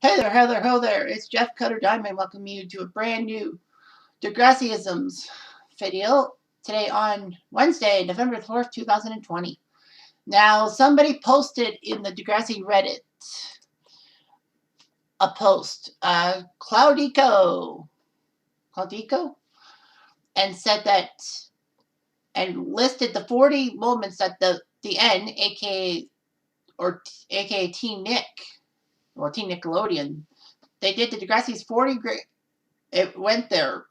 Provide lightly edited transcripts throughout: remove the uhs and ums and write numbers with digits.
Ho there. It's Jeff Cutter Diamond welcoming you to a brand new Degrassiisms video today on Wednesday, November 4th, 2020. Now, somebody posted in the Degrassi Reddit a post, Claudico, and said that, and listed the 40 moments at the end, aka Teen Nick, or Teen Nickelodeon. They did the Degrassi's 40 great. It went there.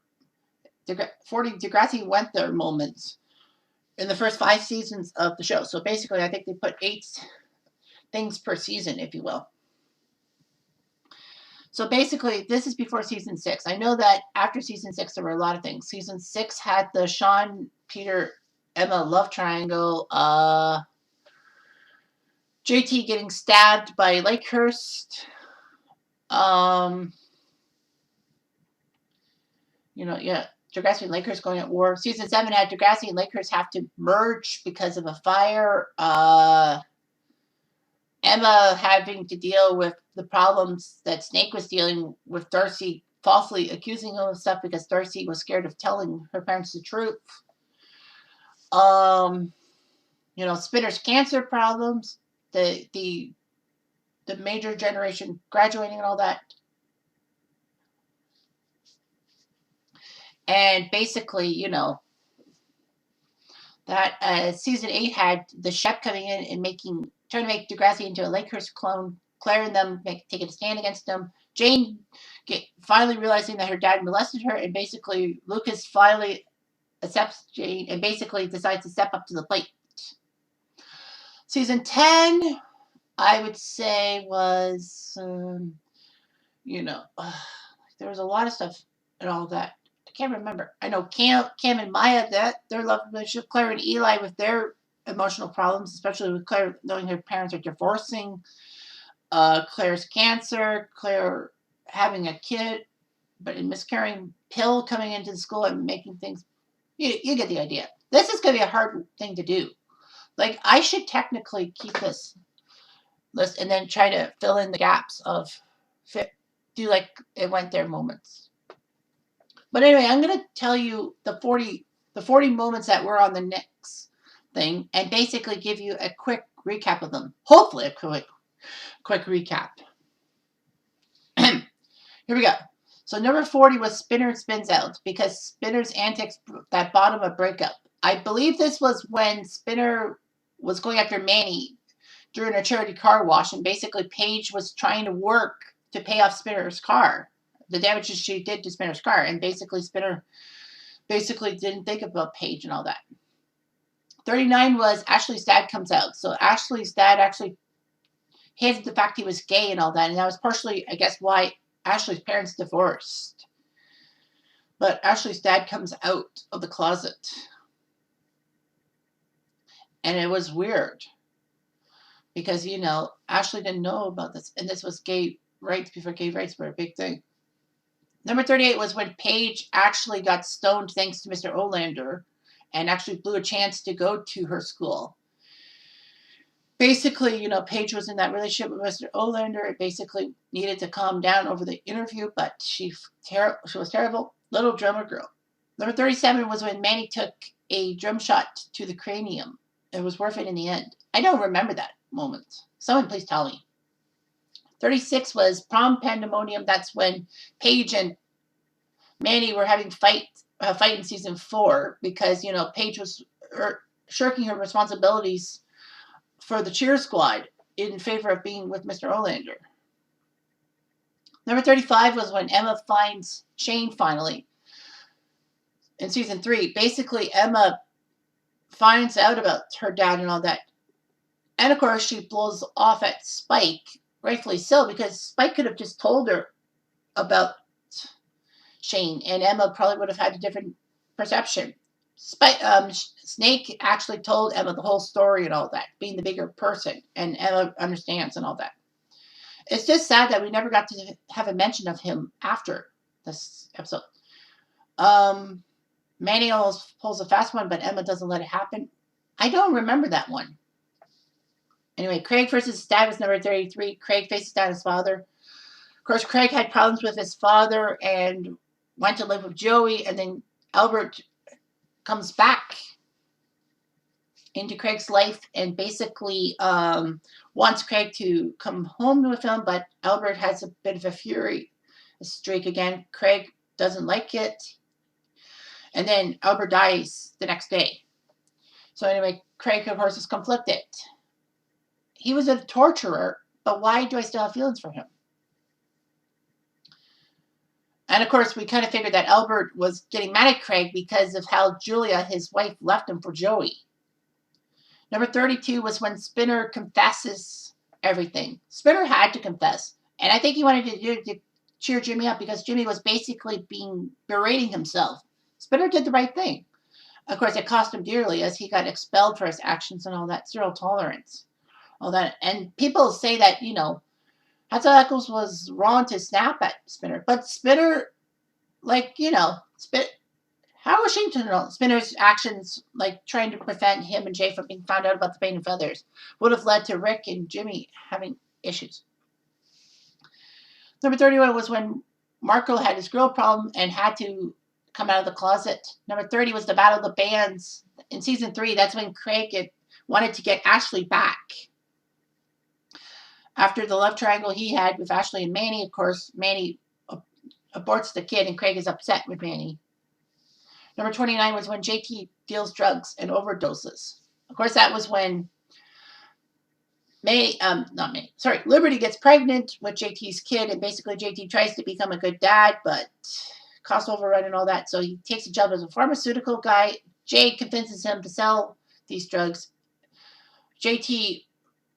40 Degrassi went there moments in the first 5 seasons of the show. So basically, I think they put 8 things per season, if you will. So basically, this is before season 6. I know that after season 6, there were a lot of things. Season 6 had the Sean, Peter, Emma love triangle. JT getting stabbed by Lakehurst. Degrassi and Lakers going at war. Season 7 had Degrassi and Lakers have to merge because of a fire. Emma having to deal with the problems that Snake was dealing with Darcy falsely accusing him of stuff because Darcy was scared of telling her parents the truth. Spinner's cancer problems, the major generation graduating and all that. And basically, that season 8 had the Shep coming in and trying to make Degrassi into a Lakehurst clone, Claire and them taking a stand against him. Jane finally realizing that her dad molested her, and basically Lucas finally accepts Jane and basically decides to step up to the plate. Season 10, I would say, was, there was a lot of stuff and all that. I can't remember. I know Cam and Maya, their love relationship, Claire and Eli with their emotional problems, especially with Claire knowing her parents are divorcing, Claire's cancer, Claire having a kid, but in miscarrying, Pill coming into the school and making things, you get the idea. This is going to be a hard thing to do. Like, I should technically keep this list and then try to fill in the gaps of, do like it went there moments. But anyway, I'm going to tell you the 40 moments that were on the next thing and basically give you a quick recap of them. Hopefully a quick recap. Here we go. So number 40 was Spinner Spins Out because Spinner's antics that bought him a breakup. I believe this was when Spinner was going after Manny during a charity car wash, and basically Paige was trying to work to pay off Spinner's car, the damages she did to Spinner's car, and basically Spinner didn't think about Paige and all that. 39 was Ashley's dad comes out. So Ashley's dad actually hid the fact he was gay and all that, and that was partially, I guess, why Ashley's parents divorced. But Ashley's dad comes out of the closet. And it was weird. Because, Ashley didn't know about this. And this was gay rights before gay rights were a big thing. Number 38 was when Paige actually got stoned thanks to Mr. Olander and actually blew a chance to go to her school. Basically, Paige was in that relationship with Mr. Olander. It basically needed to calm down over the interview, but she was terrible. Little drummer girl. Number 37 was when Manny took a drum shot to the cranium. It was worth it in the end. I don't remember that moment. Someone please tell me. 36 was Prom Pandemonium. That's when Paige and Manny were having a fight in season 4 because, Paige was shirking her responsibilities for the cheer squad in favor of being with Mr. Olander. Number 35 was when Emma finds Shane finally in season 3. Basically, Emma finds out about her dad and all that. And of course, she blows off at Spike, rightfully so, because Spike could have just told her about Shane, and Emma probably would have had a different perception. Snake actually told Emma the whole story and all that, being the bigger person, and Emma understands and all that. It's just sad that we never got to have a mention of him after this episode. Manny almost pulls a fast one, but Emma doesn't let it happen. I don't remember that one. Anyway, Craig versus his dad was number 33. Craig faces down his father. Of course, Craig had problems with his father and went to live with Joey, and then Albert comes back into Craig's life and basically wants Craig to come home with him, but Albert has a bit of a streak again. Craig doesn't like it, and then Albert dies the next day. So anyway, Craig, of course, is conflicted. He was a torturer, but why do I still have feelings for him? And of course, we kind of figured that Albert was getting mad at Craig because of how Julia, his wife, left him for Joey. Number 32 was when Spinner confesses everything. Spinner had to confess. And I think he wanted to do it to cheer Jimmy up because Jimmy was basically berating himself. Spinner did the right thing. Of course, it cost him dearly as he got expelled for his actions and all that. Zero tolerance. All that. And people say that, Hatzelackles was wrong to snap at Spinner. But Spinner, how was she to know Spinner's actions, like trying to prevent him and Jay from being found out about the paint and feathers, would have led to Rick and Jimmy having issues. Number 31 was when Marco had his girl problem and had to come out of the closet. Number 30 was the Battle of the Bands. In season 3, that's when Craig wanted to get Ashley back. After the love triangle he had with Ashley and Manny, of course, Manny aborts the kid and Craig is upset with Manny. Number 29 was when JT deals drugs and overdoses. Of course, that was when Liberty gets pregnant with JT's kid, and basically JT tries to become a good dad, but cost overrun and all that, so he takes a job as a pharmaceutical guy. Jay convinces him to sell these drugs. JT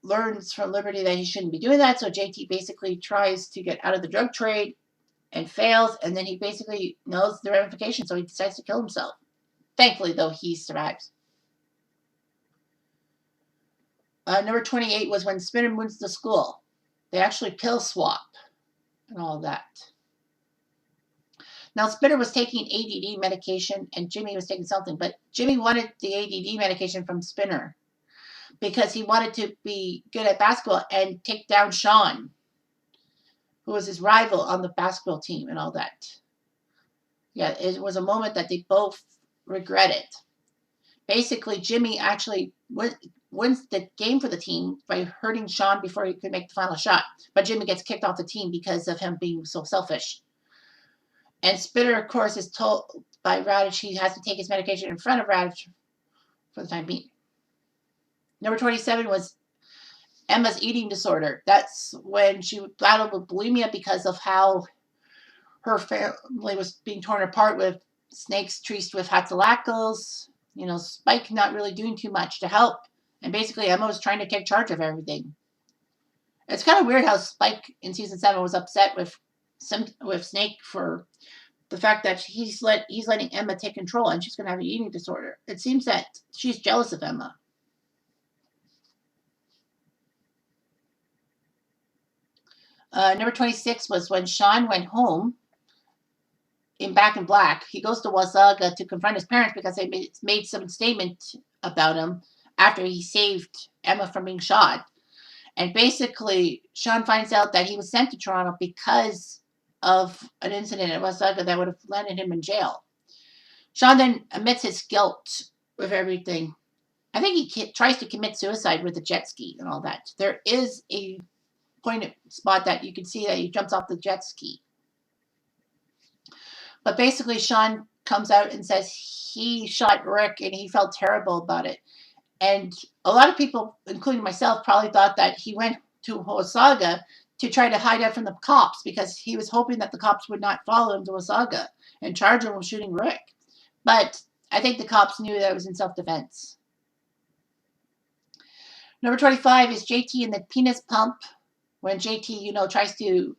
learns from Liberty that he shouldn't be doing that, so JT basically tries to get out of the drug trade and fails, and then he basically knows the ramifications, so he decides to kill himself. Thankfully, though, he survives. Number 28 was when Spinner moves to school. They actually pill swap and all that. Now, Spinner was taking ADD medication, and Jimmy was taking something, but Jimmy wanted the ADD medication from Spinner because he wanted to be good at basketball and take down Sean, who was his rival on the basketball team and all that. Yeah, it was a moment that they both regretted. Basically, Jimmy actually wins the game for the team by hurting Sean before he could make the final shot. But Jimmy gets kicked off the team because of him being so selfish. And Spinner, of course, is told by Radish he has to take his medication in front of Radish for the time being. Number 27 was Emma's eating disorder. That's when she battled with bulimia because of how her family was being torn apart with Snake's treated with Hatzelackles. Spike not really doing too much to help. And basically, Emma was trying to take charge of everything. It's kind of weird how Spike in season 7 was upset with Snake for the fact that he's letting Emma take control and she's going to have an eating disorder. It seems that she's jealous of Emma. Number 26 was when Sean went home in Back in Black. He goes to Wasaga to confront his parents because they made some statement about him after he saved Emma from being shot. And basically, Sean finds out that he was sent to Toronto because of an incident at Wasaga that would have landed him in jail. Sean then admits his guilt with everything. I think he tries to commit suicide with the jet ski and all that. There is a point spot that you can see that he jumps off the jet ski. But basically, Sean comes out and says he shot Rick and he felt terrible about it. And a lot of people, including myself, probably thought that he went to Wasaga to try to hide out from the cops because he was hoping that the cops would not follow him to Wasaga and charge him with shooting Rick. But I think the cops knew that it was in self-defense. Number 25 is JT in the penis pump. When JT, tries to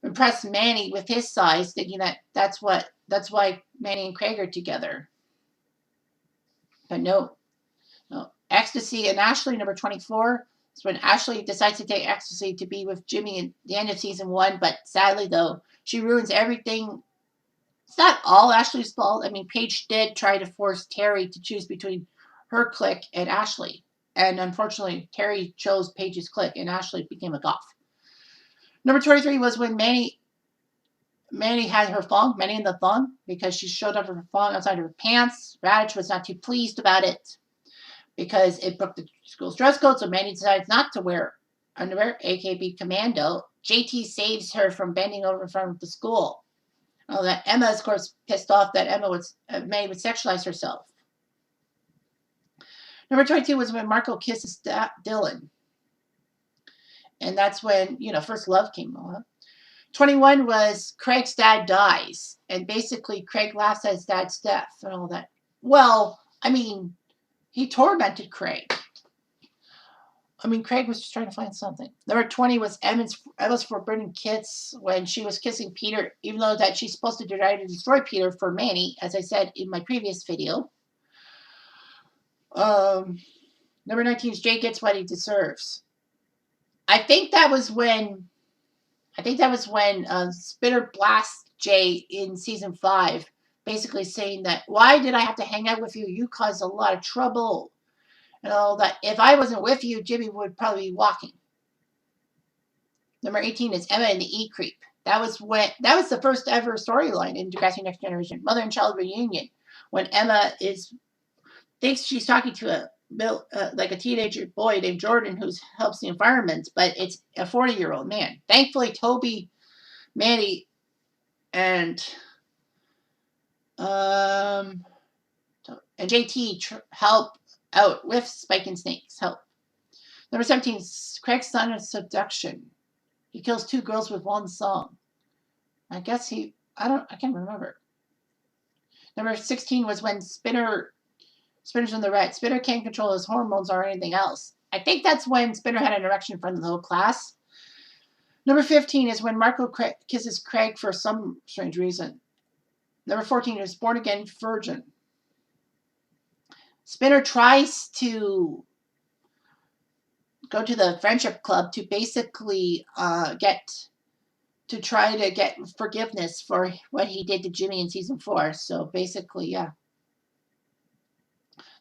impress Manny with his size, thinking that that's why Manny and Craig are together. But no. Ecstasy and Ashley, number 24, is when Ashley decides to take ecstasy to be with Jimmy at the end of season 1. But sadly, though, she ruins everything. It's not all Ashley's fault. I mean, Paige did try to force Terry to choose between her clique and Ashley. And unfortunately, Terry chose Paige's clique, and Ashley became a goth. Number 23 was when Manny had her thong, Manny in the thong, because she showed up her thong outside her pants. Radich was not too pleased about it because it broke the school's dress code, so Manny decides not to wear underwear, AKB Commando. JT saves her from bending over in front of the school. Oh, that Emma is, of course, pissed off that Manny would sexualize herself. Number 22 was when Marco kisses Dylan. And that's when, first love came on. 21 was Craig's dad dies. And basically, Craig laughs at his dad's death and all that. Well, he tormented Craig. Craig was just trying to find something. Number 20 was Emma's forbidden kiss when she was kissing Peter, even though that she's supposed to try to destroy Peter for Manny, as I said in my previous video. Number 19 is Jay gets what he deserves. I think that was when Spinner blasts Jay in season 5, basically saying that, why did I have to hang out with you? You caused a lot of trouble. And all that. If I wasn't with you, Jimmy would probably be walking. Number 18 is Emma and the E-Creep. That was the first ever storyline in Degrassi Next Generation, Mother and Child Reunion, when Emma thinks she's talking to a teenager boy named Jordan who helps the environment, but it's a 40-year-old man. Thankfully, Toby, Manny, and JT help out with Spike and Snake's help. Number 17 is Craig's son of seduction. He kills 2 girls with one song. I guess I can't remember. Number 16 was when Spinner's in the red. Spinner can't control his hormones or anything else. I think that's when Spinner had an erection in front of the whole class. Number 15 is when Marco kisses Craig for some strange reason. Number 14 is Born Again Virgin. Spinner tries to go to the friendship club to basically try to get forgiveness for what he did to Jimmy in season 4. So basically, yeah.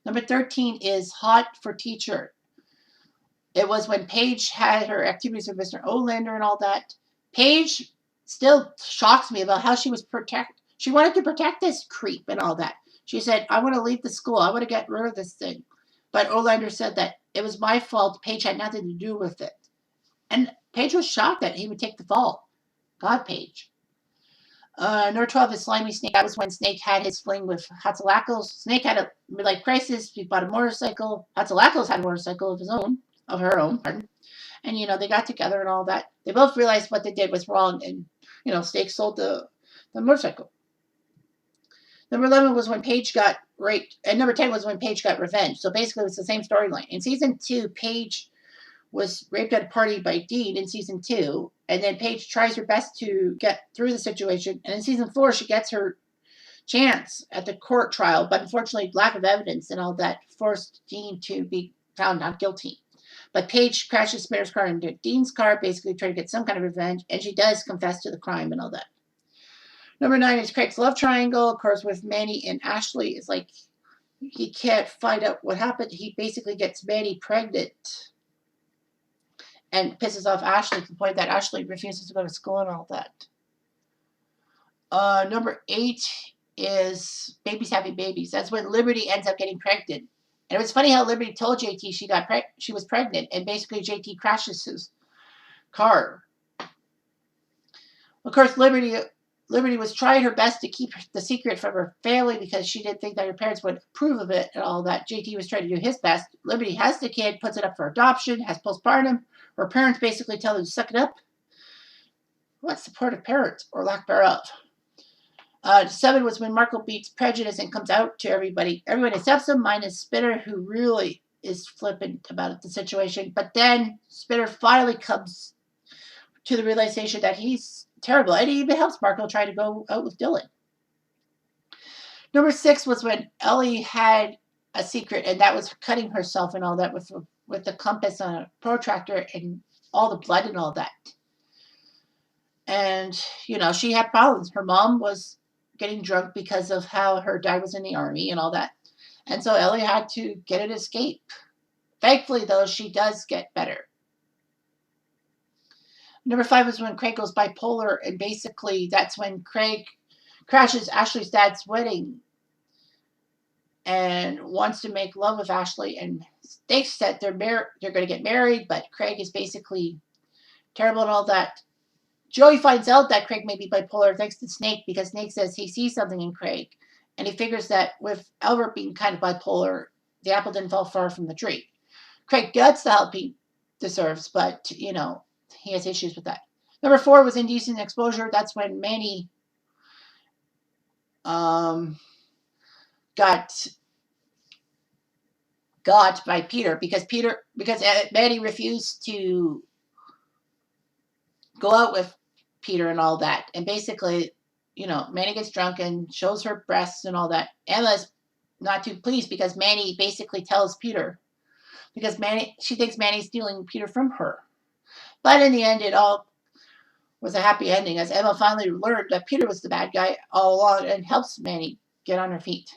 Number 13 is Hot for Teacher. It was when Paige had her activities with Mr. Olander and all that. Paige still shocks me about how she wanted to protect this creep and all that. She said, I want to leave the school. I want to get rid of this thing. But Olander said that it was my fault. Paige had nothing to do with it. And Paige was shocked that he would take the fall. God, Paige. Number 12 is Slimy Snake. That was when Snake had his fling with Hatzalakos. Snake had a midlife crisis. He bought a motorcycle. Hatzalakos had a motorcycle of her own. Pardon. And, they got together and all that. They both realized what they did was wrong. And, Snake sold the motorcycle. Number 11 was when Paige got raped. And number 10 was when Paige got revenge. So basically, it was the same storyline. In season 2, Paige was raped at a party by Dean in season 2. And then Paige tries her best to get through the situation. And in season 4, she gets her chance at the court trial. But unfortunately, lack of evidence and all that forced Dean to be found not guilty. But Paige crashes Spinner's car into Dean's car, basically trying to get some kind of revenge. And she does confess to the crime and all that. Number 9 is Craig's love triangle. Of course, with Manny and Ashley, it's like he can't find out what happened. He basically gets Manny pregnant and pisses off Ashley to the point that Ashley refuses to go to school and all that. Number 8 is Babies Having Babies. That's when Liberty ends up getting pregnant. And it was funny how Liberty told JT she was pregnant, and basically JT crashes his car. Of course, Liberty was trying her best to keep the secret from her family because she didn't think that her parents would approve of it and all that. JT was trying to do his best. Liberty has the kid, puts it up for adoption, has postpartum. Her parents basically tell her to suck it up. What supportive parents, or lack thereof. 7 was when Marco beats Prejudice and comes out to everybody. Everyone accepts him, minus Spinner, who really is flippant about the situation. But then Spinner finally comes to the realization that he's terrible. And he even helps Marco try to go out with Dylan. Number 6 was when Ellie had a secret, and that was cutting herself and all that with the compass on a protractor and all the blood and all that. And, she had problems. Her mom was getting drunk because of how her dad was in the army and all that. And so Ellie had to get an escape. Thankfully, though, she does get better. Number 5 is when Craig goes bipolar, and basically that's when Craig crashes Ashley's dad's wedding and wants to make love with Ashley, and thinks that they're going to get married, but Craig is basically terrible and all that. Joey finds out that Craig may be bipolar thanks to Snake, because Snake says he sees something in Craig, and he figures that with Albert being kind of bipolar, the apple didn't fall far from the tree. Craig gets the help he deserves, but, he has issues with that. Number 4 was indecent exposure. That's when Manny got by Peter, because Manny refused to go out with Peter and all that. And basically, Manny gets drunk and shows her breasts and all that. Emma's not too pleased because Manny basically tells Peter, because she thinks Manny's stealing Peter from her. But in the end, it all was a happy ending, as Emma finally learned that Peter was the bad guy all along and helps Manny get on her feet.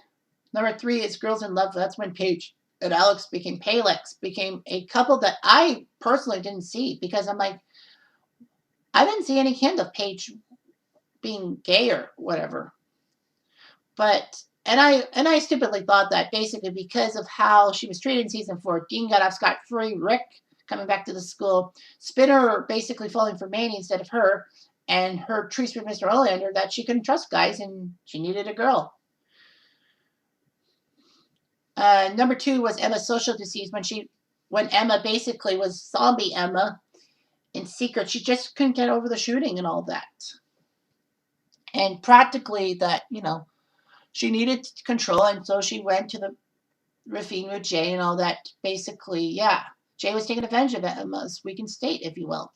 Number 3 is Girls in Love. That's when Paige and Alex became a couple that I personally didn't see, because I'm like, I didn't see any hint of Paige being gay or whatever. But and I stupidly thought that basically because of how she was treated in season 4, Dean got off scot-free, Rick coming back to the school, Spinner basically falling for Manny instead of her, and her treats with Mr. Oleander that she couldn't trust guys and she needed a girl. Number 2 was Emma's social disease, when Emma basically was zombie Emma in secret. She just couldn't get over the shooting and all that. And practically that, she needed control, and so she went to the ravine with Jay and all that. Basically, yeah, Jay was taking advantage of Emma's weakened state, if you will.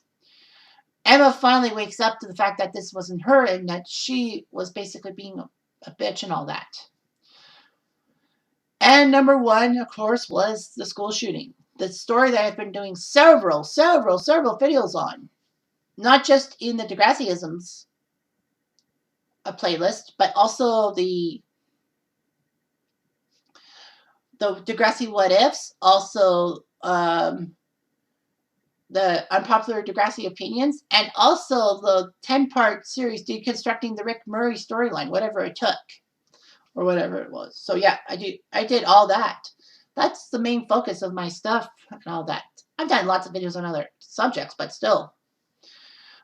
Emma finally wakes up to the fact that this wasn't her and that she was basically being a bitch and all that. And number 1, of course, was the school shooting. The story that I've been doing several videos on. Not just in the Degrassiisms playlist, but also the Degrassi What Ifs, also the unpopular Degrassi opinions, and also the 10-part series deconstructing the Rick Murray storyline, whatever it took, or whatever it was. So yeah, I did all that. That's the main focus of my stuff and all that. I've done lots of videos on other subjects, but still.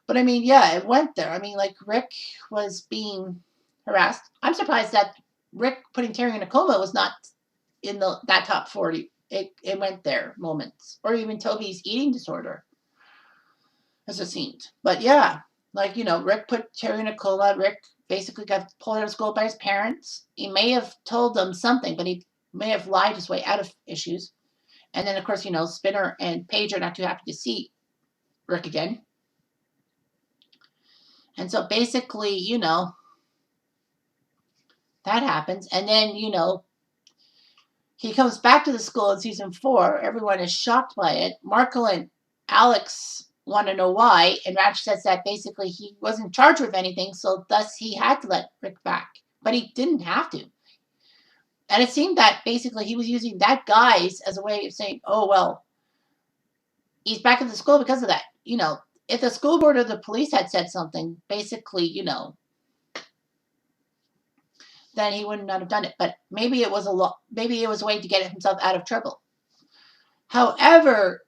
But I mean, yeah, it went there. I mean, like, Rick was being harassed. I'm surprised that Rick putting Terry in a coma was not in that top 40. It went there moments. Or even Toby's eating disorder, as it seemed. But yeah, like, Rick put Terry in a coma. Rick basically got pulled out of school by his parents. He may have told them something, but he may have lied his way out of issues. And then, of course, Spinner and Paige are not too happy to see Rick again. And so basically, that happens. And then, he comes back to the school in season 4. Everyone is shocked by it. Marco and Alex want to know why. And Raj says that basically he wasn't charged with anything, so thus he had to let Rick back. But he didn't have to. And it seemed that basically he was using that guise as a way of saying, oh, well, he's back at the school because of that. If the school board or the police had said something, basically, then he would not have done it. But maybe it was a way to get himself out of trouble. However,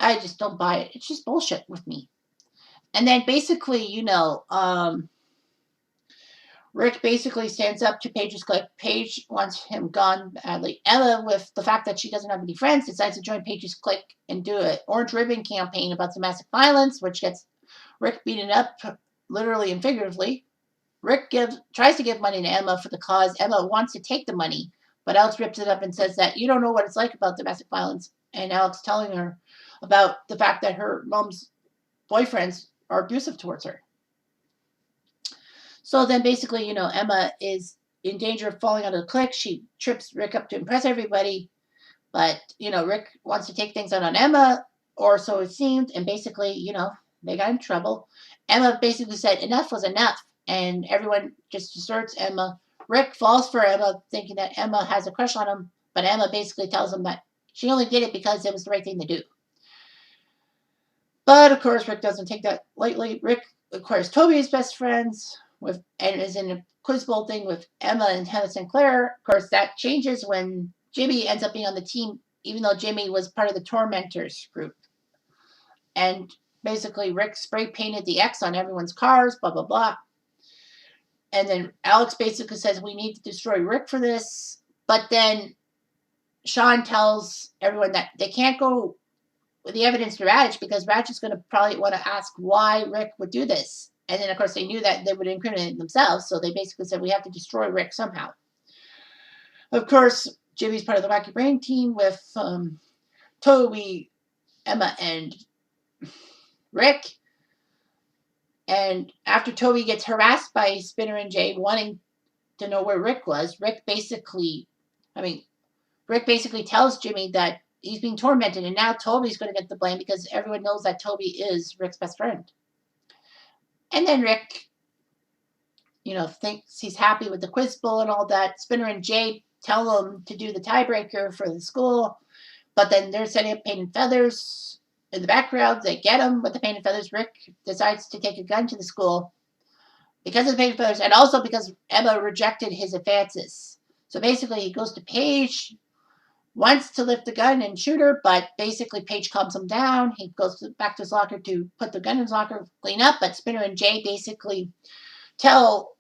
I just don't buy it. It's just bullshit with me. And then basically, Rick basically stands up to Paige's clique. Paige wants him gone badly. Ella, with the fact that she doesn't have any friends, decides to join Paige's clique and do an orange ribbon campaign about domestic violence, which gets Rick beaten up, literally and figuratively. Rick tries to give money to Emma for the cause. Emma wants to take the money, but Alex rips it up and says that you don't know what it's like about domestic violence. And Alex telling her about the fact that her mom's boyfriends are abusive towards her. So then basically, Emma is in danger of falling out of the clique. She trips Rick up to impress everybody. But, Rick wants to take things out on Emma, or so it seemed. And basically, they got in trouble. Emma basically said enough was enough. And everyone just deserts Emma. Rick falls for Emma, thinking that Emma has a crush on him. But Emma basically tells him that she only did it because it was the right thing to do. But of course, Rick doesn't take that lightly. Rick acquires Toby's best friends with and is in a quiz bowl thing with Emma and Hannah Sinclair. Of course, that changes when Jimmy ends up being on the team, even though Jimmy was part of the Tormentors group. And basically, Rick spray painted the X on everyone's cars, blah, blah, blah. And then Alex basically says, we need to destroy Rick for this. But then Sean tells everyone that they can't go with the evidence to Radich because Radich is going to probably want to ask why Rick would do this. And then, of course, they knew that they would incriminate themselves. So they basically said, we have to destroy Rick somehow. Of course, Jimmy's part of the Wacky Brain team with Toby, Emma, and Rick. And after Toby gets harassed by Spinner and Jay wanting to know where Rick was, Rick basically tells Jimmy that he's being tormented, and now Toby's going to get the blame because everyone knows that Toby is Rick's best friend. And then Rick, thinks he's happy with the quiz bowl and all that. Spinner and Jay tell him to do the tiebreaker for the school, but then they're setting up paint and feathers in the background. They get him with the paint and feathers. Rick decides to take a gun to the school because of the paint and feathers, and also because Emma rejected his advances. So basically, he goes to Paige, wants to lift the gun and shoot her, but basically Paige calms him down. He goes back to his locker to put the gun in his locker, clean up, but Spinner and Jay basically tell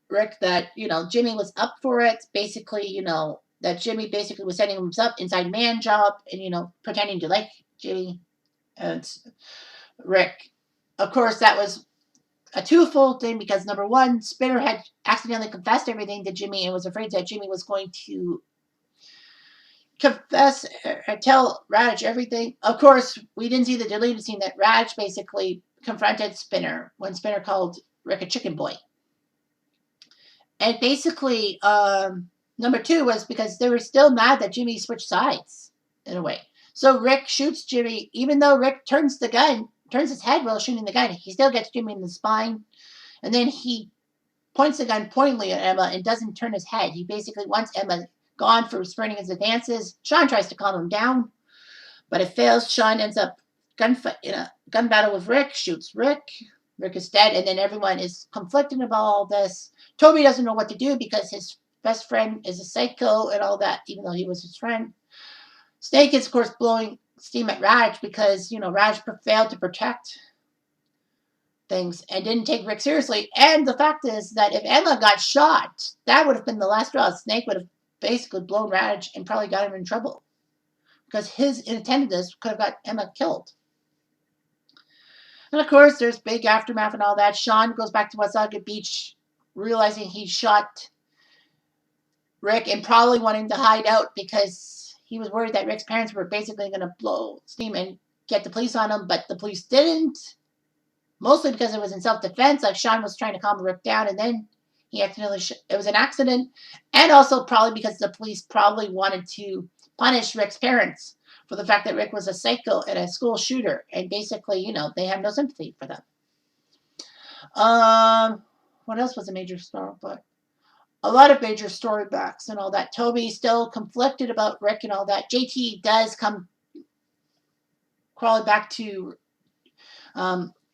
Rick that, Jimmy was up for it. Basically, that Jimmy basically was setting him up inside man job and, pretending to like Jimmy and Rick. Of course, that was a twofold thing because, number one, Spinner had accidentally confessed everything to Jimmy and was afraid that Jimmy was going to confess and tell Radich everything. Of course, we didn't see the deleted scene that Radich basically confronted Spinner when Spinner called Rick a chicken boy. And basically, number two was because they were still mad that Jimmy switched sides, in a way. So Rick shoots Jimmy, even though Rick turns his head while shooting the gun, he still gets Jimmy in the spine. And then he points the gun pointedly at Emma and doesn't turn his head. He basically wants Emma gone for spurning his advances. Sean tries to calm him down, but it fails. Sean ends up in a gun battle with Rick, shoots Rick. Rick is dead, and then everyone is conflicted about all this. Toby doesn't know what to do because his best friend is a psycho and all that, even though he was his friend. Snake is, of course, blowing steam at Radich because, Radich failed to protect things and didn't take Rick seriously. And the fact is that if Emma got shot, that would have been the last straw. Snake would have basically blown Radich and probably got him in trouble because his inattentiveness could have got Emma killed. And of course, there's big aftermath and all that. Sean goes back to Wasaga Beach, realizing he shot Rick and probably wanting to hide out because he was worried that Rick's parents were basically going to blow steam and get the police on him, but the police didn't. Mostly because it was in self-defense. Like Sean was trying to calm Rick down, and then he accidentally it was an accident. And also probably because the police probably wanted to punish Rick's parents for the fact that Rick was a psycho and a school shooter. And basically, they have no sympathy for them. What else was a major story? But a lot of major story backs and all that. Toby's still conflicted about Rick and all that. JT does come crawling back to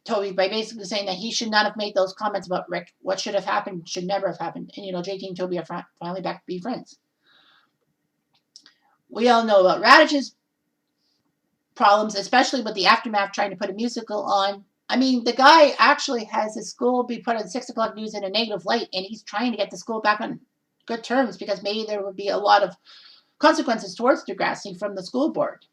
Toby by basically saying that he should not have made those comments about Rick. What should have happened should never have happened. And, JT and Toby are finally back to be friends. We all know about Radich's problems, especially with the aftermath trying to put a musical on. I mean, the guy actually has his school be put on 6 o'clock news in a negative light, and he's trying to get the school back on good terms because maybe there would be a lot of consequences towards Degrassi from the school board.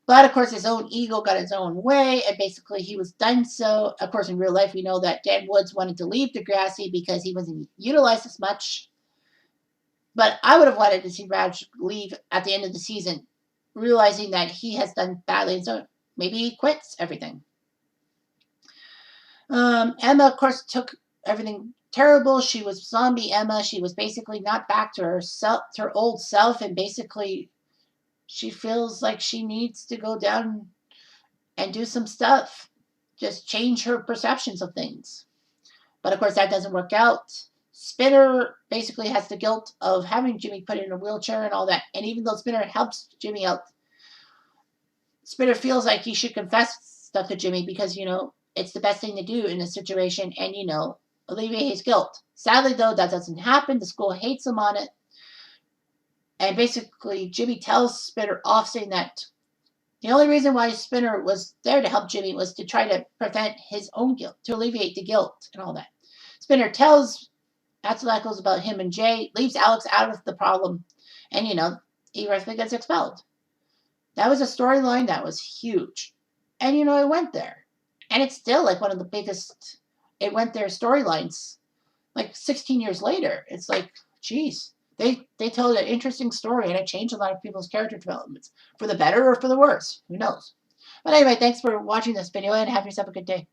But, of course, his own ego got his own way, and basically he was done so. Of course, in real life, we know that Dan Woods wanted to leave Degrassi because he wasn't utilized as much. But I would have wanted to see Raj leave at the end of the season, realizing that he has done badly, and so maybe he quits everything. Emma, of course, took everything terrible. She was zombie Emma. She was basically not back to her old self, and basically she feels like she needs to go down and do some stuff. Just change her perceptions of things. But, of course, that doesn't work out. Spinner basically has the guilt of having Jimmy put in a wheelchair and all that. And even though Spinner helps Jimmy out, Spinner feels like he should confess stuff to Jimmy because, it's the best thing to do in this situation and, alleviate his guilt. Sadly, though, that doesn't happen. The school hates him on it. And basically, Jimmy tells Spinner off, saying that the only reason why Spinner was there to help Jimmy was to try to prevent his own guilt, to alleviate the guilt and all that. Spinner tells Atzalakos about him and Jay, leaves Alex out of the problem, and, he eventually gets expelled. That was a storyline that was huge. And, it went there. And it's still like one of the biggest, it went there storylines, like 16 years later. It's like, geez. They told an interesting story, and it changed a lot of people's character developments, for the better or for the worse. Who knows? But anyway, thanks for watching this video, and have yourself a good day.